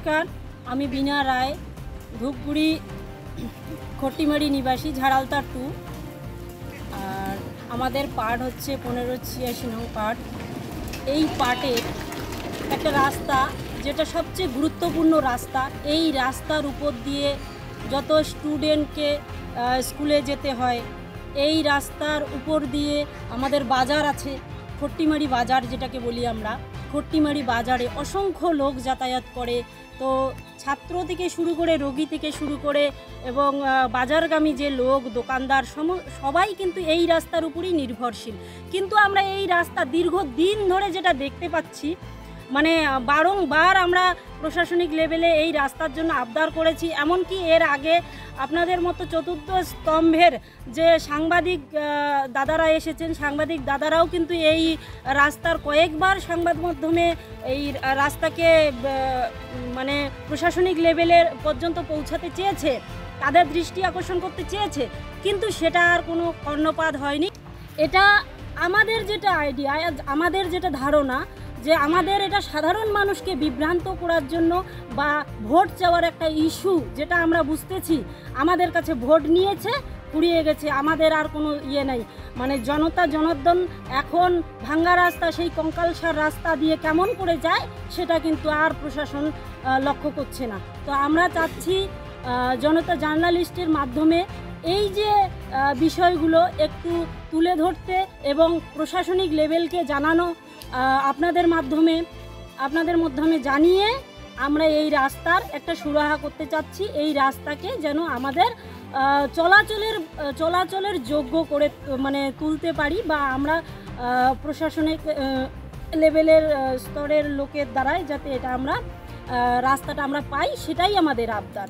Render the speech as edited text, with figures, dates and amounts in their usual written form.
নমস্কার, আমি বিনা রায়, ধূপগুড়ি খট্টিমারি নিবাসী, ঝাড়ালতার 2। আর আমাদের পার্ট হচ্ছে 1586 নং পার্ট। এই পার্টের একটা রাস্তা, যেটা সবচেয়ে গুরুত্বপূর্ণ রাস্তা। এই রাস্তার উপর দিয়ে যত স্টুডেন্টকে স্কুলে যেতে হয়, এই রাস্তার উপর দিয়ে আমাদের বাজার আছে, খট্টিমারি বাজার যেটাকে বলি আমরা। খট্টিমারি বাজারে অসংখ্য লোক যাতায়াত করে। তো ছাত্র থেকে শুরু করে, রোগী থেকে শুরু করে এবং বাজারগামী যে লোক, দোকানদার সবাই কিন্তু এই রাস্তার উপরই নির্ভরশীল। কিন্তু আমরা এই রাস্তা দীর্ঘদিন ধরে যেটা দেখতে পাচ্ছি, মানে বারংবার আমরা প্রশাসনিক লেভেলে এই রাস্তার জন্য আবদার করেছি। এমনকি এর আগে আপনাদের মতো চতুর্থ স্তম্ভের যে সাংবাদিক দাদারা এসেছেন, সাংবাদিক দাদারাও কিন্তু এই রাস্তার কয়েকবার সংবাদ মাধ্যমে এই রাস্তাকে মানে প্রশাসনিক লেভেলের পর্যন্ত পৌঁছাতে চেয়েছে, তাদের দৃষ্টি আকর্ষণ করতে চেয়েছে, কিন্তু সেটা আর কোনো কর্ণপাত হয়নি। এটা আমাদের যেটা আইডিয়া, আমাদের যেটা ধারণা, যে আমাদের এটা সাধারণ মানুষকে বিভ্রান্ত করার জন্য বা ভোট চাওয়ার একটা ইস্যু, যেটা আমরা বুঝতেছি। আমাদের কাছে ভোট নিয়েছে, ফুরিয়ে গেছে, আমাদের আর কোনো নেই। মানে জনতা জনার্দন এখন ভাঙ্গা রাস্তা, সেই কঙ্কালসার রাস্তা দিয়ে কেমন করে যায়, সেটা কিন্তু আর প্রশাসন লক্ষ্য করছে না। তো আমরা চাচ্ছি জনতা জার্নালিস্টের মাধ্যমে এই যে বিষয়গুলো একটু তুলে ধরতে এবং প্রশাসনিক লেভেলকে জানানো, আপনাদের মাধ্যমে জানিয়ে আমরা এই রাস্তার একটা সুরাহা করতে চাচ্ছি। এই রাস্তাকে যেন আমাদের চলাচলের যোগ্য করে মানে তুলতে পারি, বা আমরা প্রশাসনিক লেভেলের স্তরের লোকের দ্বারাই যাতে এটা আমরা রাস্তাটা আমরা পাই, সেটাই আমাদের আবদার।